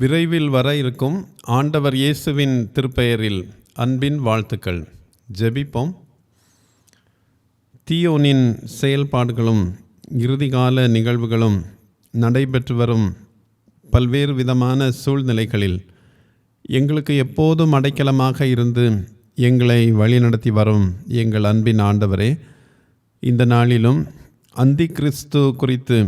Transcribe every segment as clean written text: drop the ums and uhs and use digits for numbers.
விரைவில் வர இருக்கும் ஆண்டவர் இயேசுவின் திருப்பெயரில் அன்பின் வாழ்த்துக்கள். ஜெபிப்போம். தீயோனின் செயல்பாடுகளும் இறுதிகால நிகழ்வுகளும் நடைபெற்று வரும் பல்வேறு விதமான சூழ்நிலைகளில் எங்களுக்கு எப்போதும் அடைக்கலமாக இருந்து எங்களை வழிநடத்தி வரும் எங்கள் அன்பின் ஆண்டவரே, இந்த நாளிலும் அந்தி கிறிஸ்து குறித்து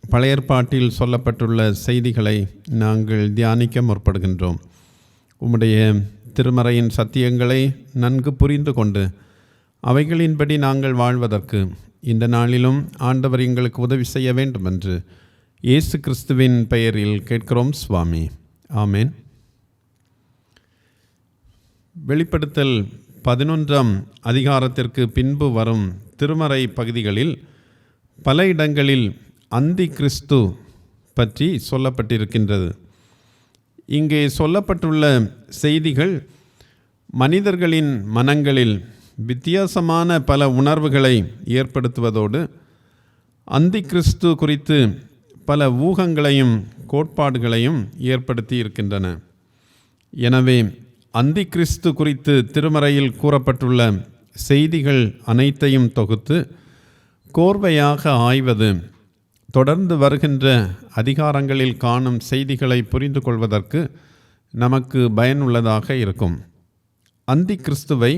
பழைய ஏற்பாட்டில் சொல்லப்பட்டுள்ள செய்திகளை நாங்கள் தியானிக்க முற்படுகின்றோம். உம்முடைய திருமறையின் சத்தியங்களை நன்கு புரிந்து கொண்டு அவைகளின்படி நாங்கள் வாழ்வதற்கு இந்த நாளிலும் ஆண்டவர் எங்களுக்கு உதவி செய்ய வேண்டும் என்று இயேசு கிறிஸ்துவின் பெயரில் கேட்கிறோம் சுவாமி. ஆமேன். வெளிப்படுத்தல் 11ஆம் அதிகாரத்திற்கு பின்பு வரும் திருமறை பகுதிகளில் பல இடங்களில் அந்தி கிறிஸ்து பற்றி சொல்லப்பட்டிருக்கின்றது. இங்கே சொல்லப்பட்டுள்ள செய்திகள் மனிதர்களின் மனங்களில் வித்தியாசமான பல உணர்வுகளை ஏற்படுத்துவதோடு அந்தி கிறிஸ்து குறித்து பல ஊகங்களையும் கோட்பாடுகளையும் ஏற்படுத்தி இருக்கின்றன. எனவே அந்தி கிறிஸ்து குறித்து திருமறையில் கூறப்பட்டுள்ள செய்திகள் அனைத்தையும் தொகுத்து கோர்வையாக ஆய்வது தொடர்ந்து வருகின்ற அதிகாரங்களில் காணும் செய்திகளை புரிந்து கொள்வதற்கு நமக்கு பயனுள்ளதாக இருக்கும். அந்தி கிறிஸ்துவை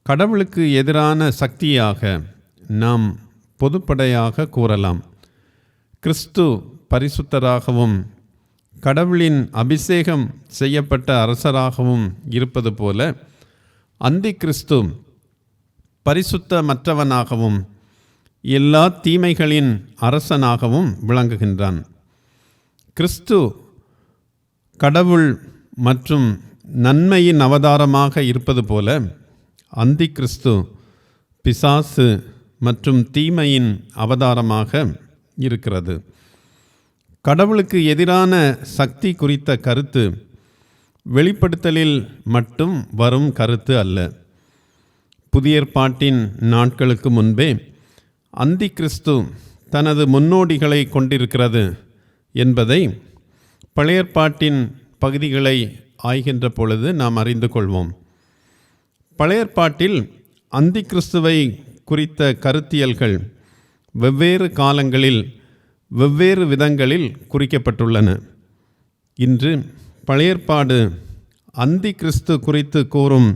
கடவுளுக்கு எதிரான சக்தியாக நாம் பொதுப்படையாக கூறலாம். கிறிஸ்து பரிசுத்தராகவும் கடவுளின் அபிஷேகம் செய்யப்பட்ட அரசராகவும் இருப்பது போல அந்தி கிறிஸ்து பரிசுத்தமற்றவனாகவும் எல்லா தீமைகளின் அரசனாகவும் விளங்குகின்றான். கிறிஸ்து கடவுள் மற்றும் நன்மையின் அவதாரமாக இருப்பது போல அந்தி கிறிஸ்து பிசாசு மற்றும் தீமையின் அவதாரமாக இருக்கிறது. கடவுளுக்கு எதிரான சக்தி குறித்த கருத்து வெளிப்படுத்தலில் மட்டும் வரும் கருத்து அல்ல. புதிய ஏற்பாட்டின் நாட்களுக்கு முன்பே அந்தி கிறிஸ்து தனது முன்னோடிகளை கொண்டிருக்கிறது என்பதை பழைய ஏற்பாட்டின் பகுதிகளை ஆய்கின்ற பொழுது நாம் அறிந்து கொள்வோம். பழைய ஏற்பாட்டில் அந்தி கிறிஸ்துவை குறித்த கருத்தியல்கள் வெவ்வேறு காலங்களில் வெவ்வேறு விதங்களில் குறிக்கப்பட்டுள்ளன. இன்று பழைய ஏற்பாடு அந்தி கிறிஸ்து குறித்து கூறும்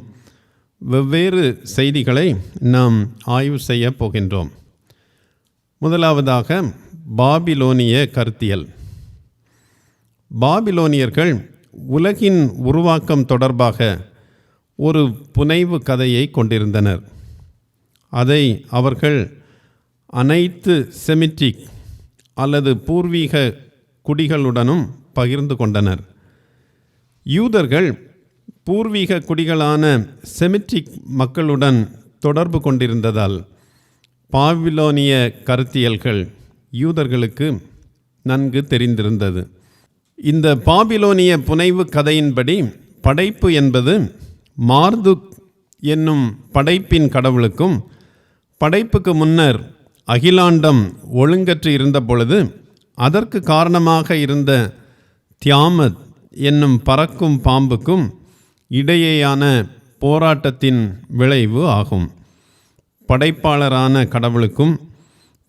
வெவ்வேறு செய்திகளை நாம் ஆய்வு செய்ய போகின்றோம். முதலாவதாக பாபிலோனிய கருத்தியல். பாபிலோனியர்கள் உலகின் உருவாக்கம் தொடர்பாக ஒரு புனைவு கதையை கொண்டிருந்தனர். அதை அவர்கள் அனைத்து செமிட்டிக் அல்லது பூர்வீக குடிகளுடனும் பகிர்ந்து கொண்டனர். யூதர்கள் பூர்வீக குடிகளான செமிட்டிக் மக்களுடன் தொடர்பு கொண்டிருந்ததால் பாபிலோனிய கருத்தியல்கள் யூதர்களுக்கு நன்கு தெரிந்திருந்தது. இந்த பாபிலோனிய புனைவு கதையின்படி படைப்பு என்பது மார்துக் என்னும் படைப்பின் கடவுளுக்கும் படைப்புக்கு முன்னர் அகிலாண்டம் ஒழுங்கற்று இருந்த பொழுது அதற்கு காரணமாக இருந்த தியாமத் என்னும் பறக்கும் பாம்புக்கும் இடையேயான போராட்டத்தின் விளைவு ஆகும். படைப்பாளரான கடவுளுக்கும்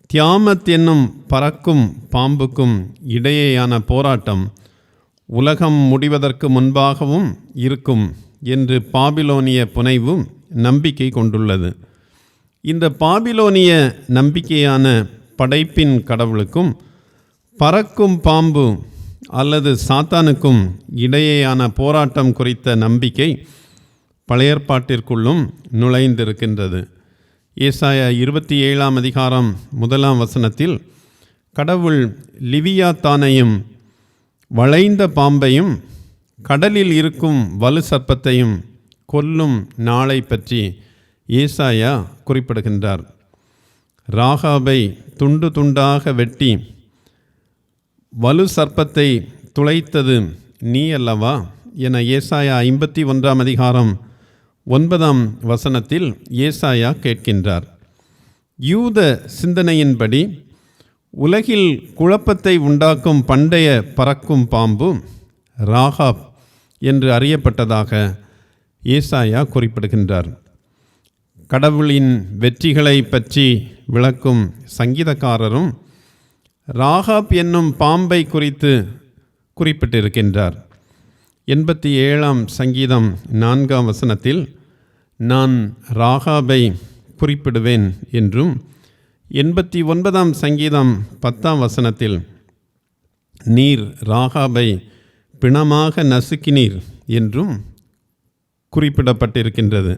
தியாமத் என்னும் பறக்கும் பாம்புக்கும் இடையேயான போராட்டம் உலகம் முடிவதற்கு முன்பாகவும் இருக்கும் என்று பாபிலோனிய புனைவு நம்பிக்கை கொண்டுள்ளது. இந்த பாபிலோனிய நம்பிக்கையான படைப்பின் கடவுளுக்கும் பறக்கும் பாம்பு அல்லது சாத்தானுக்கும் இடையேயான போராட்டம் குறித்த நம்பிக்கை பழைய ஏற்பாட்டிற்குள்ளும் நுழைந்திருக்கின்றது. ஏசாயா 27ஆம் அதிகாரம் 1ஆம் வசனத்தில் கடவுள் லிவியாத்தானையும் வளைந்த பாம்பையும் கடலில் இருக்கும் வலு சர்ப்பத்தையும் கொல்லும் நாளை பற்றி ஏசாயா குறிப்பிடுகின்றார். ராகாபை துண்டு துண்டாக வெட்டி வலு சர்ப்பத்தை துளைத்தது நீ அல்லவா என ஏசாயா 51ஆம் அதிகாரம் 9ஆம் வசனத்தில் ஏசாயா கேட்கின்றார். யூத சிந்தனையின்படி உலகில் குழப்பத்தை உண்டாக்கும் பண்டைய பறக்கும் பாம்பு ராகாப் என்று அறியப்பட்டதாக ஏசாயா குறிப்பிடுகின்றார். கடவுளின் வெற்றிகளை பற்றி விளக்கும் சங்கீதக்காரரும் ராகாப் என்னும் பாம்பை குறித்து குறிப்பிட்டிருக்கின்றார். 87ஆம் சங்கீதம் 4ஆம் வசனத்தில் நான் ராகாபை குறிப்பிடுவேன் என்றும், 89ஆம் சங்கீதம் 10ஆம் வசனத்தில் நீர் ராகாபை பிணமாக நசுக்கினீர் என்றும் குறிப்பிடப்பட்டிருக்கின்றது.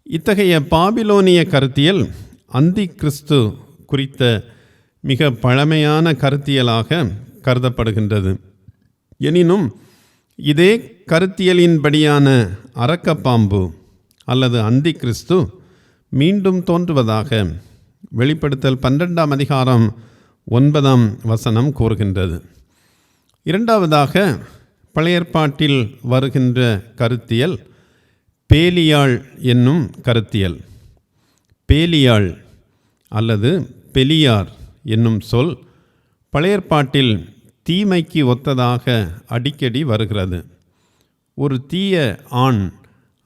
இத்தகைய பாபிலோனிய கருத்தியல் அந்தி கிறிஸ்து குறித்த மிக பழமையான கருத்தியலாக கருதப்படுகின்றது. எனினும் இதே கருத்தியலின்படியான அரக்கப்பாம்பு அல்லது அந்தி கிறிஸ்து மீண்டும் தோன்றுவதாக வெளிப்படுத்தல் 12ஆம் அதிகாரம் 9ஆம் வசனம் கூறுகின்றது. இரண்டாவதாக பழைய ஏற்பாட்டில் வருகின்ற கருத்தியல் பேலியாள் என்னும் கருத்தியல். பேலியாள் அல்லது பெலியார் என்னும் சொல் பழைய ஏற்பாட்டில் தீமைக்கு ஒத்ததாக அடிக்கடி வருகிறது. ஒரு தீய ஆண்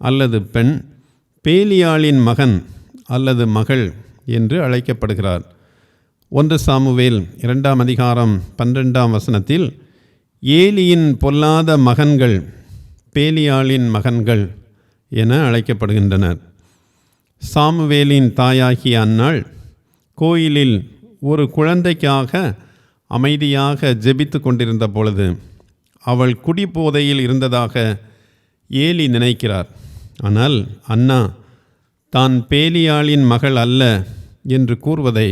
அல்லது பெண் பேலியாளின் மகன் அல்லது மகள் என்று அழைக்கப்படுகிறார். 1 சாமுவேல் 2ஆம் அதிகாரம் 12ஆம் வசனத்தில் ஏலியின் பொல்லாத மகன்கள் பேலியாளின் மகன்கள் என அழைக்கப்படுகின்றனர். சாமுவேலின் தாயாகிய அன்னாள் கோயிலில் ஒரு குழந்தைக்காக அமைதியாக ஜெபித்து கொண்டிருந்த பொழுது அவள் குடிபோதையில் இருந்ததாக ஏலி நினைக்கிறார். ஆனால் அன்னா தான் பேலியாளின் மகள் அல்ல என்று கூறுவதை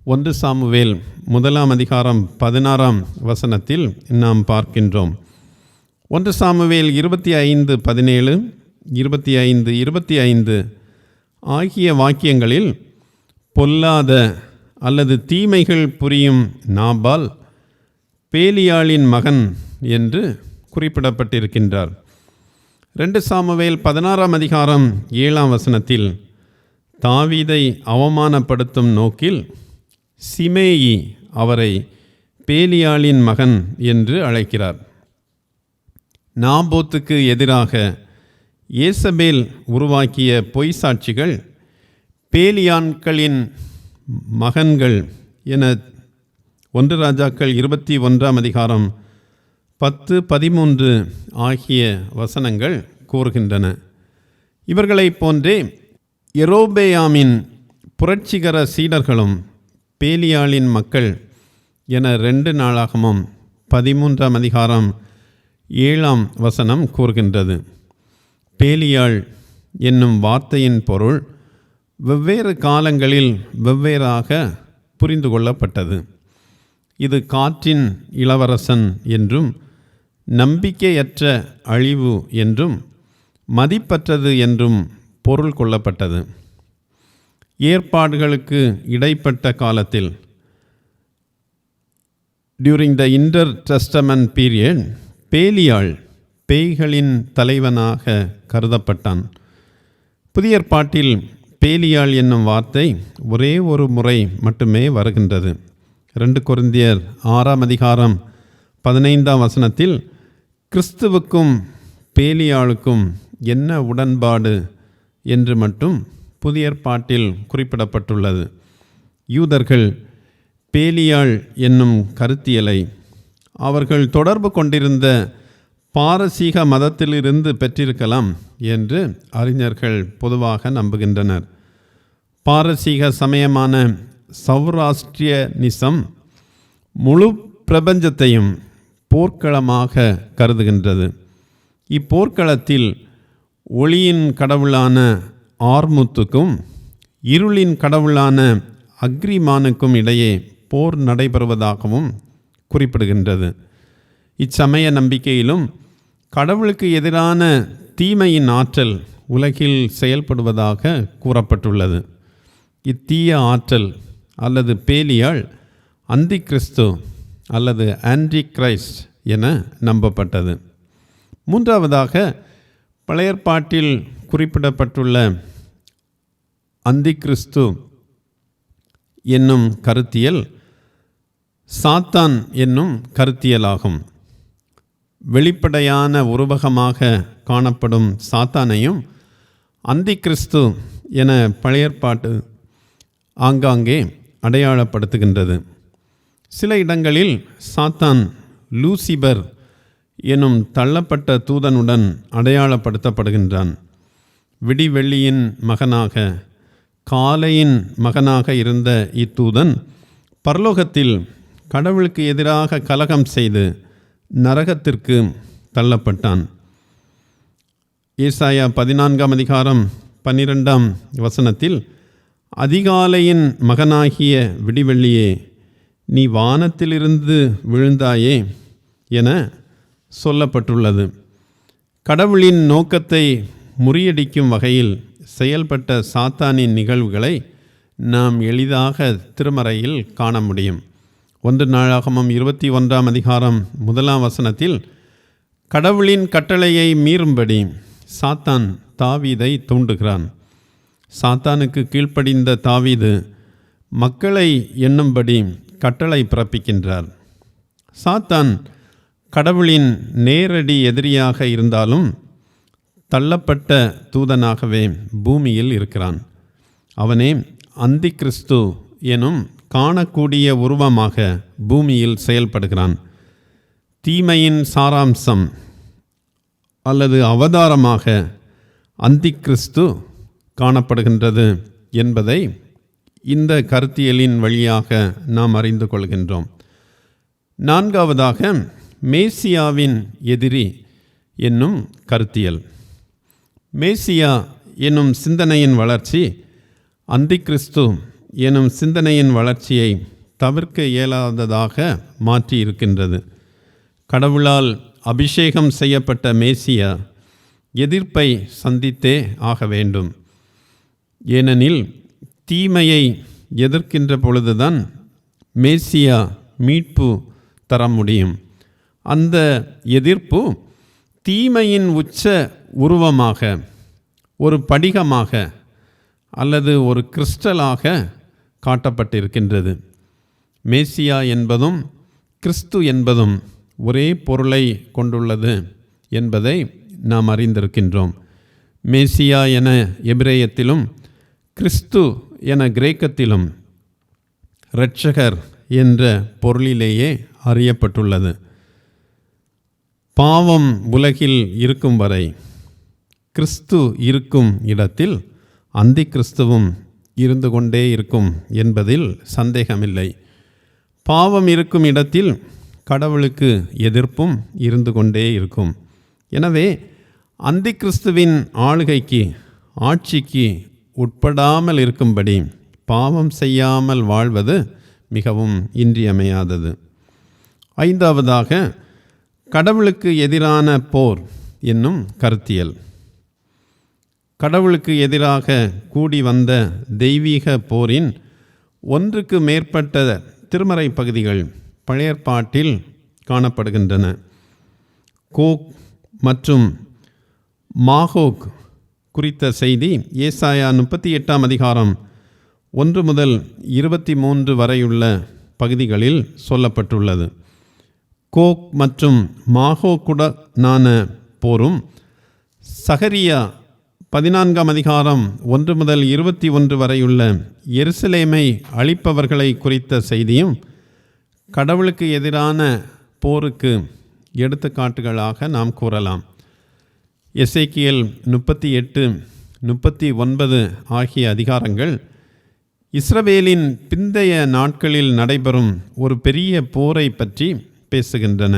1 சாமுவேல் 1ஆம் அதிகாரம் 16ஆம் வசனத்தில் நாம் பார்க்கின்றோம். 1 சாமுவேல் 25:17, 25:25 ஆகிய வாக்கியங்களில் பொல்லாத அல்லது தீமைகள் புரியும் நாபால் பேலியாளின் மகன் என்று குறிப்பிடப்பட்டிருக்கின்றார். 2 சாமுவேல் 16ஆம் அதிகாரம் 7ஆம் வசனத்தில் தாவீதை அவமானப்படுத்தும் நோக்கில் சிமேயி அவரை பேலியாளின் மகன் என்று அழைக்கிறார். நாபோத்துக்கு எதிராக ஏசபேல் உருவாக்கிய பொய் சாட்சிகள் பேலியான்களின் மகன்கள் என 1 ராஜாக்கள் 21ஆம் அதிகாரம் 10-13 ஆகிய வசனங்கள் கூறுகின்றன. இவர்களைப் போன்றே யெரொபெயாமின் புரட்சிகர சீடர்களும் பேலியாளின் மக்கள் என 2 நாளாகமம் 13ஆம் அதிகாரம் 7ஆம் வசனம் கூறுகின்றது. பேலியாள் என்னும் வார்த்தையின் பொருள் வெவ்வேறு காலங்களில் வெவ்வேறாக புரிந்து கொள்ளப்பட்டது. இது காற்றின் இளவரசன் என்றும், நம்பிக்கையற்ற அழிவு என்றும், மதிப்பற்றது என்றும் பொருள் கொள்ளப்பட்டது. ஏற்பாடுகளுக்கு இடைப்பட்ட காலத்தில் during the inter testament period Belial பேய்களின் தலைவனாக கருதப்பட்டான். புதிய ஏற்பாட்டில் பேலியாள் என்னும் வார்த்தை ஒரே ஒரு முறை மட்டுமே வருகின்றது. 2 கொரிந்தியர் 6ஆம் அதிகாரம் 15ஆம் வசனத்தில் கிறிஸ்துவுக்கும் பேலியாளுக்கும் என்ன உடன்பாடு என்று மட்டும் புதிய ஏற்பாட்டில் குறிப்பிடப்பட்டுள்ளது. யூதர்கள் பேலியாள் என்னும் கருத்தியலை அவர்கள் தொடர்பு கொண்டிருந்த பாரசீக மதத்திலிருந்து பெற்றிருக்கலாம் என்று அறிஞர்கள் பொதுவாக நம்புகின்றனர். பாரசீக சமயமான சௌராஷ்டிரியனிசம் முழு பிரபஞ்சத்தையும் போர்க்களமாக கருதுகின்றது. இப்போர்க்களத்தில் ஒளியின் கடவுளான ஆர்முத்துக்கும் இருளின் கடவுளான அக்ரிமானுக்கும் இடையே போர் நடைபெறுவதாகவும் குறிப்பிடுகின்றது. இச்சமய நம்பிக்கையிலும் கடவுளுக்கு எதிரான தீமையின் ஆற்றல் உலகில் செயல்படுவதாக கூறப்பட்டுள்ளது. இத்தீய ஆற்றல் அல்லது பேலியாள் அந்தி கிறிஸ்து அல்லது ஆன்டி கிரைஸ்ட் என நம்பப்பட்டது. மூன்றாவதாக பழைய ஏற்பாட்டில் குறிப்பிடப்பட்டுள்ள அந்தி கிறிஸ்து என்னும் கருத்தியல் சாத்தான் என்னும் கருத்தியலாகும். வெளிப்படையான உருவகமாக காணப்படும் சாத்தானையும் அந்தி கிறிஸ்து என பழைய ஏற்பாட்டு ஆங்காங்கே அடையாளப்படுத்துகின்றது. சில இடங்களில் சாத்தான் லூசிபர் எனும் தள்ளப்பட்ட தூதனுடன் அடையாளப்படுத்தப்படுகின்றான். விடிவெள்ளியின் மகனாக, காலையின் மகனாக இருந்த இத்தூதன் பரலோகத்தில் கடவுளுக்கு எதிராக கலகம் செய்து நரகத்திற்கு தள்ளப்பட்டான். ஏசாயா 14:12 அதிகாலையின் மகனாகிய விடிவெள்ளியே, நீ வானத்திலிருந்து விழுந்தாயே என சொல்லப்பட்டுள்ளது. கடவுளின் நோக்கத்தை முறியடிக்கும் வகையில் செயல்பட்ட சாத்தானின் நிகழ்வுகளை நாம் எளிதாக திருமறையில் காண முடியும். 1 நாளாகமம் 21 கடவுளின் கட்டளையை மீறும்படி சாத்தான் தாவீதை தூண்டுகிறான். சாத்தானுக்கு கீழ்ப்படிந்த தாவீது மக்களை எண்ணும்படி கட்டளை பிறப்பிக்கின்றார். சாத்தான் கடவுளின் நேரடி எதிரியாக இருந்தாலும் தள்ளப்பட்ட தூதனாகவே பூமியில் இருக்கிறான். அவனே அந்தி கிறிஸ்து எனும் காணக்கூடிய உருவமாக பூமியில் செயல்படுகிறான். தீமையின் சாராம்சம் அல்லது அவதாரமாக அந்தி கிறிஸ்து காணப்படுகின்றது என்பதை இந்த கருத்தியலின் வழியாக நாம் அறிந்து கொள்கின்றோம். 4வதாக மேசியாவின் எதிரி என்னும் கருத்தியல். மேசியா என்னும் சிந்தனையின் வளர்ச்சி அந்தி கிறிஸ்து எனும் சிந்தனையின் வளர்ச்சியை தவிர்க்க இயலாததாக மாற்றி இருக்கின்றது. கடவுளால் அபிஷேகம் செய்யப்பட்ட மேசியா எதிர்ப்பை சந்தித்தே ஆக வேண்டும். ஏனெனில் தீமையை எதிர்க்கின்ற பொழுதுதான் மேசியா மீட்பு தர முடியும். அந்த எதிர்ப்பு தீமையின் உச்ச உருவமாக, ஒரு படிகமாக அல்லது ஒரு கிறிஸ்டலாக காட்டப்பட்டிருக்கின்றது. மேசியா என்பதும் கிறிஸ்து என்பதும் ஒரே பொருளை கொண்டுள்ளது என்பதை நாம் அறிந்திருக்கின்றோம். மேசியா என எபிரேயத்திலும் கிறிஸ்து என கிரேக்கத்திலும் இரட்சகர் என்ற பொருளிலேயே அறியப்பட்டுள்ளது. பாவம் உலகில் இருக்கும் வரை கிறிஸ்து இருக்கும் இடத்தில் அந்தி கிறிஸ்துவும் இருந்து கொண்டே இருக்கும் என்பதில் சந்தேகமில்லை. பாவம் இருக்கும் இடத்தில் கடவுளுக்கு எதிர்ப்பும் இருந்து கொண்டே இருக்கும். எனவே அந்தி கிறிஸ்துவின் ஆளுகைக்கு, ஆட்சிக்கு உட்படாமல் இருக்கும்படி பாவம் செய்யாமல் வாழ்வது மிகவும் இன்றியமையாதது. 5வதாக கடவுளுக்கு எதிரான போர் என்னும் கருத்தியல். கடவுளுக்கு எதிராக கூடி வந்த தெய்வீக போரின் ஒன்றுக்கு மேற்பட்ட திருமறை பகுதிகள் பழைய ஏற்பாட்டில் காணப்படுகின்றன. கோக் மற்றும் மாகோக் குறித்த செய்தி ஏசாயா 38:1-23 வரையுள்ள பகுதிகளில் சொல்லப்பட்டுள்ளது. கோக் மற்றும் மாகோக்குடனான போரும் சகரியா 14:1-21 வரையுள்ள எருசலேமை அழிப்பவர்களை குறித்த செய்தியும் கடவுளுக்கு எதிரான போருக்கு எடுத்துக்காட்டுகளாக நாம் கூறலாம். எசேக்கியேல் 38-39 ஆகிய அதிகாரங்கள் இஸ்ரவேலின் பிந்தைய நாட்களில் நடைபெறும் ஒரு பெரிய போரை பற்றி பேசுகின்றன.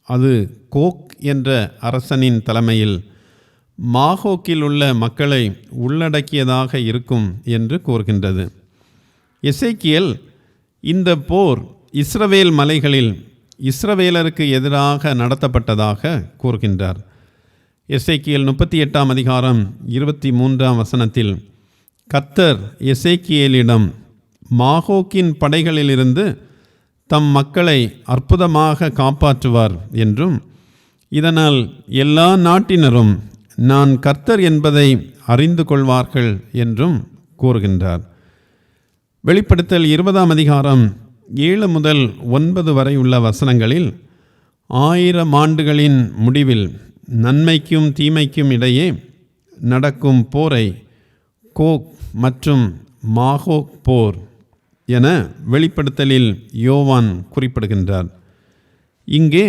அது கோக் என்ற அரசனின் தலைமையில் மாகோக்கில் உள்ள மக்களை உள்ளடக்கியதாக இருக்கும் என்று கூறுகின்றது. எசேக்கியேல் இந்த போர் இஸ்ரவேல் மலைகளில் இஸ்ரவேலருக்கு எதிராக நடத்தப்பட்டதாக கூறுகின்றார். எசேக்கியேல் 38:23 கர்த்தர் எசேக்கியேலிடம் மாகோக்கின் படைகளிலிருந்து தம் மக்களை அற்புதமாக காப்பாற்றுவார் என்றும், இதனால் எல்லா நாட்டினரும் நான் கர்த்தர் என்பதை அறிந்து கொள்வார்கள் என்றும் கூறுகின்றார். வெளிப்படுத்தல் 20 7-9 வரை உள்ள வசனங்களில் 1000 ஆண்டுகளின் முடிவில் நன்மைக்கும் தீமைக்கும் இடையே நடக்கும் போரை கோக் மற்றும் மாகோக் போர் என வெளிப்படுத்தலில் யோவான் குறிப்பிடுகின்றார். இங்கே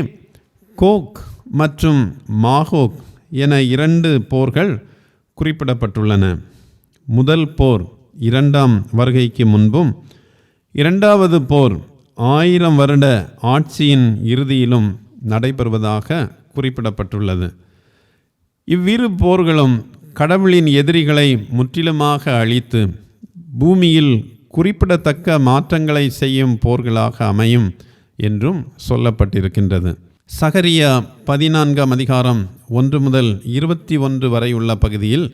கோக் மற்றும் மாகோக் என 2 போர்கள் குறிப்பிடப்பட்டுள்ளன. முதல் போர் 2ஆம் வருகைக்கு முன்பும், 2வது போர் 1000 வருட ஆட்சியின் இறுதியிலும் நடைபெறுவதாக குறிப்பிடப்பட்டுள்ளது. இவ்விரு போர்களும் கடவுளின் எதிரிகளை முற்றிலுமாக அழித்து பூமியில் குறிப்பிடத்தக்க மாற்றங்களை செய்யும் போர்களாக அமையும் என்றும் சொல்லப்பட்டிருக்கின்றது. சகரியா 14ஆம் அதிகாரம் 1 முதல் 21 வரை உள்ள பகுதியில்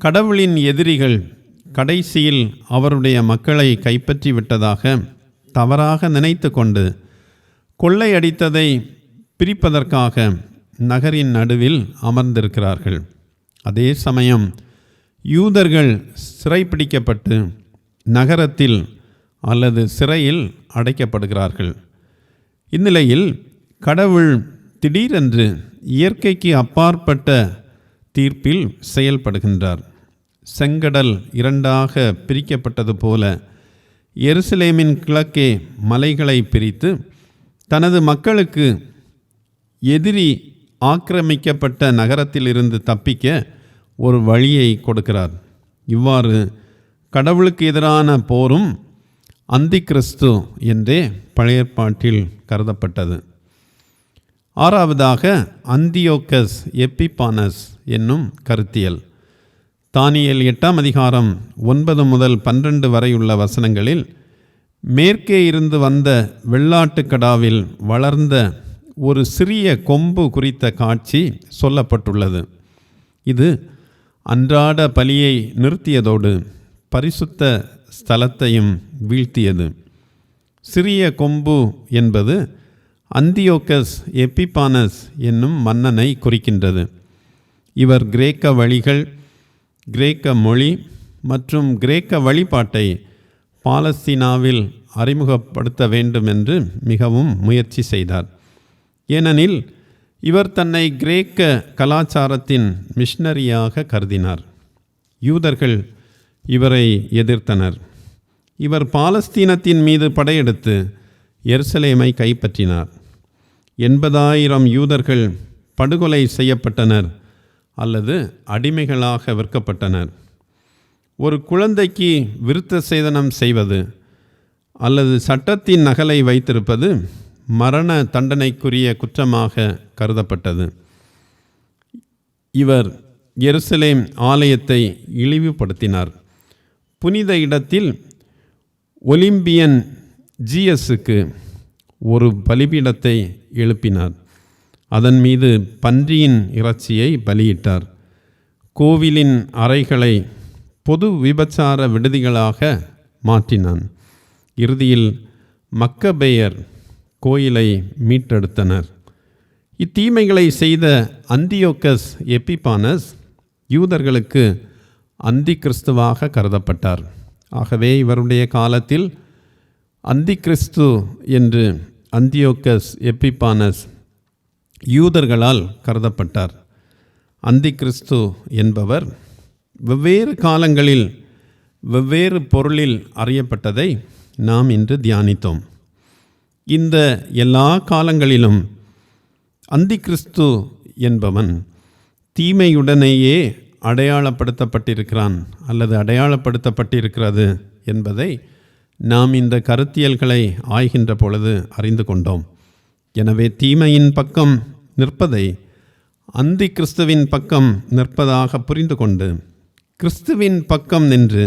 கடவுளின் எதிரிகள் கடைசியில் அவருடைய மக்களை கைப்பற்றி விட்டதாக தவறாக நினைத்து கொண்டு கொள்ளையடித்ததை பிரிப்பதற்காக நகரின் நடுவில் அமர்ந்திருக்கிறார்கள். அதே சமயம் யூதர்கள் சிறைப்பிடிக்கப்பட்டு நகரத்தில் அல்லது சிறையில் அடைக்கப்படுகிறார்கள். இந்நிலையில் கடவுள் திடீரென்று இயற்கைக்கு அப்பாற்பட்ட தீர்ப்பில் செயல்படுகின்றார். செங்கடல் 2ஆக பிரிக்கப்பட்டது போல எருசலேமின் கிழக்கே மலைகளை பிரித்து தனது மக்களுக்கு எதிரி ஆக்கிரமிக்கப்பட்ட நகரத்திலிருந்து தப்பிக்க ஒரு வழியை கொடுக்கிறார். இவ்வாறு கடவுளுக்கு எதிரான போரும் அந்தி கிறிஸ்து என்றே பழைய ஏற்பாட்டில் கருதப்பட்டது. 6வதாக அந்தியோக்கஸ் எப்பிபானஸ் என்னும் கருத்தியல். தானியேல் 8ஆம் அதிகாரம் 9 முதல் 12 வரையுள்ள வசனங்களில் மேற்கே இருந்து வந்த வெள்ளாட்டுக்கடாவில் வளர்ந்த ஒரு சிறிய கொம்பு குறித்த காட்சி சொல்லப்பட்டுள்ளது. இது அன்றாட பலியை நிறுத்தியதோடு பரிசுத்த ஸ்தலத்தையும் வீழ்த்தியது. சிறிய கொம்பு என்பது அந்தியோக்கஸ் எப்பிபானஸ் என்னும் மன்னனை குறிக்கின்றது. இவர் கிரேக்க வழிகள், கிரேக்க மொழி மற்றும் கிரேக்க வழிபாட்டை பாலஸ்தீனாவில் அறிமுகப்படுத்த வேண்டும் என்று மிகவும் முயற்சி செய்தார். ஏனெனில் இவர் தன்னை கிரேக்க கலாச்சாரத்தின் மிஷனரியாக கருதினார். யூதர்கள் இவரை எதிர்த்தனர். இவர் பாலஸ்தீனத்தின் மீது படையெடுத்து எருசலேமை கைப்பற்றினார். 80,000 யூதர்கள் படுகொலை செய்யப்பட்டனர் அல்லது அடிமைகளாக விற்கப்பட்டனர். ஒரு குழந்தைக்கு விருத்த சேதனம் செய்வது அல்லது சட்டத்தின் நகலை வைத்திருப்பது மரண தண்டனைக்குரிய குற்றமாக கருதப்பட்டது. இவர் எருசலேம் ஆலயத்தை இழிவுபடுத்தினார். புனித இடத்தில் ஒலிம்பியன் ஜியஸுக்கு ஒரு பலிபீடத்தை எழுப்பினார். அதன் மீது பன்றியின் இறைச்சியை பலியிட்டார். கோவிலின் அறைகளை பொது விபச்சார விடுதிகளாக மாற்றினான். இறுதியில் மக்கபேயர் கோயிலை மீட்டெடுத்தனர். இத்தீமைகளை செய்த அந்தியோக்கஸ் எப்பிபானஸ் யூதர்களுக்கு அந்தி கிறிஸ்துவாக கருதப்பட்டார். ஆகவே இவருடைய காலத்தில் அந்தி கிறிஸ்து என்று அந்தியோக்கஸ் எப்பிபானஸ் யூதர்களால் கருதப்பட்டார். அந்தி கிறிஸ்து என்பவர் வெவ்வேறு காலங்களில் வெவ்வேறு பொருளில் அறியப்பட்டதை நாம் இன்று தியானித்தோம். இந்த எல்லா காலங்களிலும் அந்தி கிறிஸ்து என்பவன் தீமையுடனேயே அடையாளப்படுத்தப்பட்டிருக்கிறான் அல்லது அடையாளப்படுத்தப்பட்டிருக்கிறது என்பதை நாம் இந்த கருத்தியல்களை ஆய்கின்ற பொழுது அறிந்து கொண்டோம். எனவே தீமையின் பக்கம் நிற்பதை அந்தி கிறிஸ்துவின் பக்கம் நிற்பதாக புரிந்து கொண்டு கிறிஸ்துவின் பக்கம் நின்று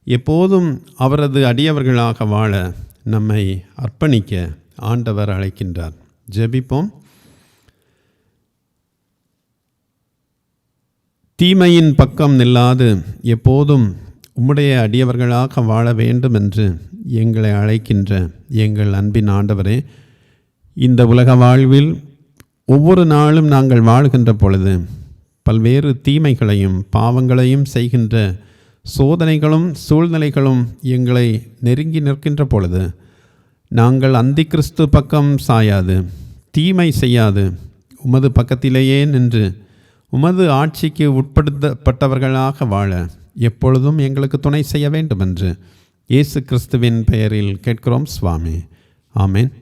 எப்போதும் அவரது அடியவர்களாக வாழ நம்மை அர்ப்பணிக்க ஆண்டவர் அழைக்கின்றார். ஜெபிப்போம். தீமையின் பக்கம் நில்லாது எப்போதும் உம்முடைய அடியவர்களாக வாழ வேண்டும் என்று எங்களை அழைக்கின்ற எங்கள் அன்பின் ஆண்டவரே, இந்த உலக வாழ்வில் ஒவ்வொரு நாளும் நாங்கள் வாழ்கின்ற பொழுது பல்வேறு தீமைகளையும் பாவங்களையும் செய்கின்ற சோதனைகளும் சூழ்நிலைகளும் எங்களை நெருங்கி நிற்கின்ற பொழுது நாங்கள் அந்தி கிறிஸ்து பக்கம் சாயாது தீமை செய்யாது உமது பக்கத்திலேயே நின்று உமது ஆட்சிக்கு உட்படுத்தப்பட்டவர்களாக வாழ எப்பொழுதும் எங்களுக்கு துணை செய்ய வேண்டும் என்று இயேசு கிறிஸ்துவின் பெயரில் கேட்கிறோம் சுவாமி. ஆமென்.